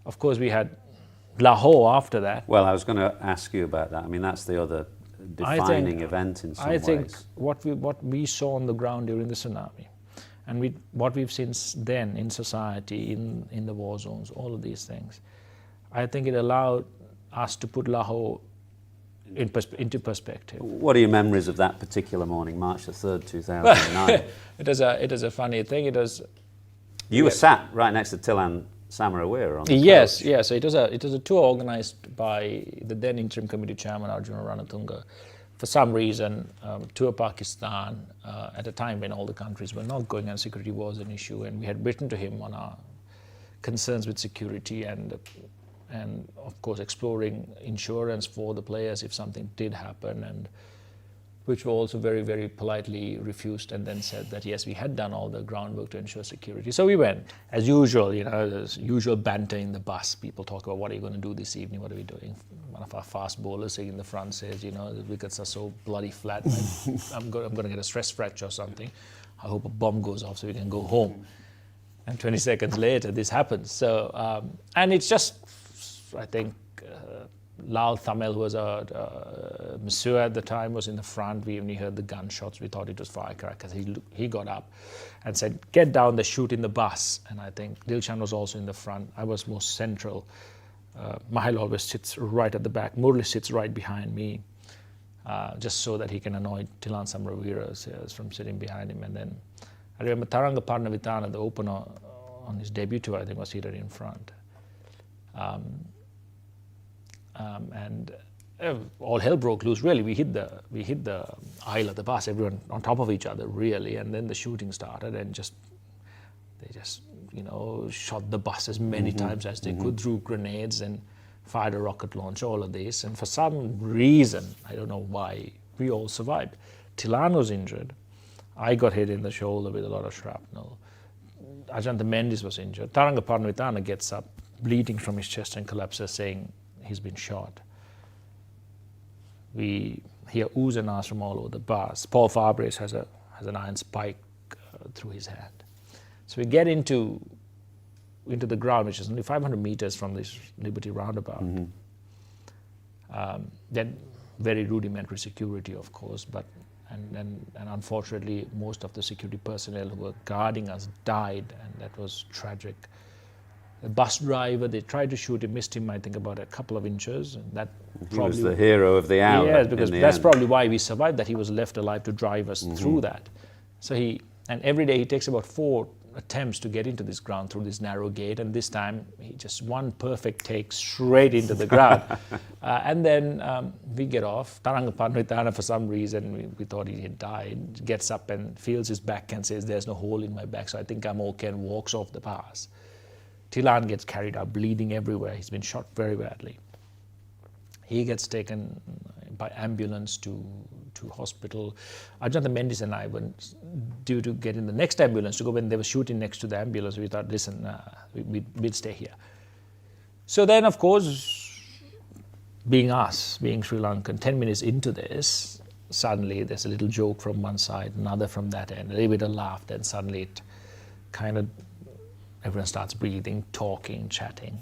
Of course, we had Lahore after that. Well, I was going to ask you about that. I mean, that's the other defining event in some ways. I think what we saw on the ground during the tsunami, and what we've seen then in society, in the war zones, all of these things, I think it allowed us to put Lahore into perspective. What are your memories of that particular morning, March the 3rd, 2009? It is a funny thing. You were sat right next to Tilan Samarawira on the Yes, coach. yes. So it was a tour organized by the then interim committee chairman Arjuna Ranatunga. For some reason, tour Pakistan at a time when all the countries were not going and security was an issue, and we had written to him on our concerns with security and of course exploring insurance for the players if something did happen, and which were also very, very politely refused, and then said that yes, we had done all the groundwork to ensure security. So we went, as usual, there's usual banter in the bus. People talk about what are you going to do this evening, what are we doing? One of our fast bowlers sitting in the front says, the wickets are so bloody flat, I'm going to get a stress fracture or something. I hope a bomb goes off so we can go home. And 20 seconds later, this happens. So, and it's just, I think, Lal Thamel, who was a monsieur at the time, was in the front. We only heard the gunshots. We thought it was firecrackers. He got up and said, get down, they shoot in the bus. And I think Dilshan was also in the front. I was most central. Mahil always sits right at the back. Murli sits right behind me, just so that he can annoy Tilan Samarawira from sitting behind him. And then I remember Taranga Parnavitana, the opener on his debut tour, I think, was seated in front. And all hell broke loose. Really, we hit the aisle of the bus, everyone on top of each other, really. And then the shooting started, and they just shot the bus as many times as they could, threw grenades and fired a rocket launch, all of this. And for some reason, I don't know why, we all survived. Tilan was injured. I got hit in the shoulder with a lot of shrapnel. Ajanta Mendes was injured. Taranga Parnavitana gets up, bleeding from his chest, and collapses, saying he's been shot. We hear oohs and ahs from all over the bus. Paul Fabres has an iron spike through his hand. So we get into the ground, which is only 500 meters from this Liberty roundabout. Then very rudimentary security, of course, but and unfortunately most of the security personnel who were guarding us died, and that was tragic. The bus driver, they tried to shoot him, missed him, I think, about a couple of inches. And that he was the hero of the hour. Yes, because that's probably why we survived, that he was left alive to drive us through that. So and every day he takes about 4 attempts to get into this ground through this narrow gate, and this time he just one perfect take straight into the ground. And then we get off. Taranga Parnavitana, for some reason, we thought he had died, gets up and feels his back and says, there's no hole in my back, so I think I'm okay, and walks off the pass. Tilan gets carried out, bleeding everywhere. He's been shot very badly. He gets taken by ambulance to hospital. Ajanta Mendes and I went due to get in the next ambulance to go. When they were shooting next to the ambulance, we thought, listen, we'll stay here. So then, of course, being Sri Lankan, 10 minutes into this, suddenly there's a little joke from one side, another from that end, a little bit of laugh, then suddenly it kind of, everyone starts breathing, talking, chatting.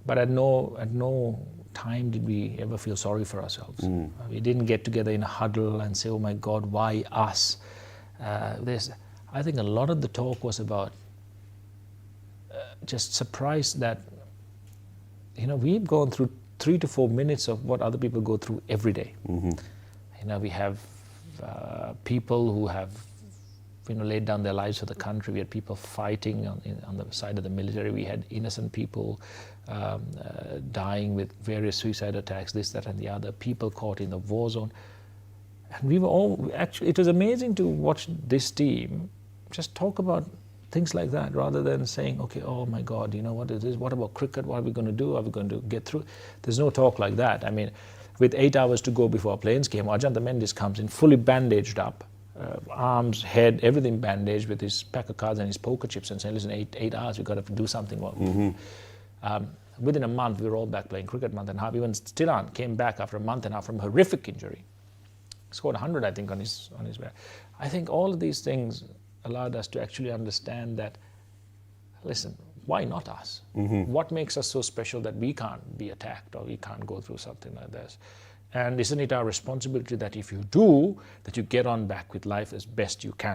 But at no time did we ever feel sorry for ourselves. We didn't get together in a huddle and say, oh my God, why us? I think a lot of the talk was about just surprised that, we've gone through 3 to 4 minutes of what other people go through every day. We have people who have laid down their lives for the country. We had people fighting on the side of the military. We had innocent people dying with various suicide attacks, this, that, and the other. People caught in the war zone. And we were all, actually, it was amazing to watch this team just talk about things like that, rather than saying, okay, oh my God, what is this? What about cricket? What are we going to do? Are we going to get through? There's no talk like that. I mean, with 8 hours to go before our planes came, Ajanta Mendes comes in fully bandaged up, arms, head, everything bandaged, with his pack of cards and his poker chips, and saying, listen, 8 hours, we've got to do something. Within a month, we were all back playing cricket, month and a half. Even Tilan came back after a month and a half from a horrific injury. Scored 100, I think, on his way. I think all of these things allowed us to actually understand that, listen, why not us? What makes us so special that we can't be attacked or we can't go through something like this? And isn't it our responsibility that if you do, that you get on back with life as best you can?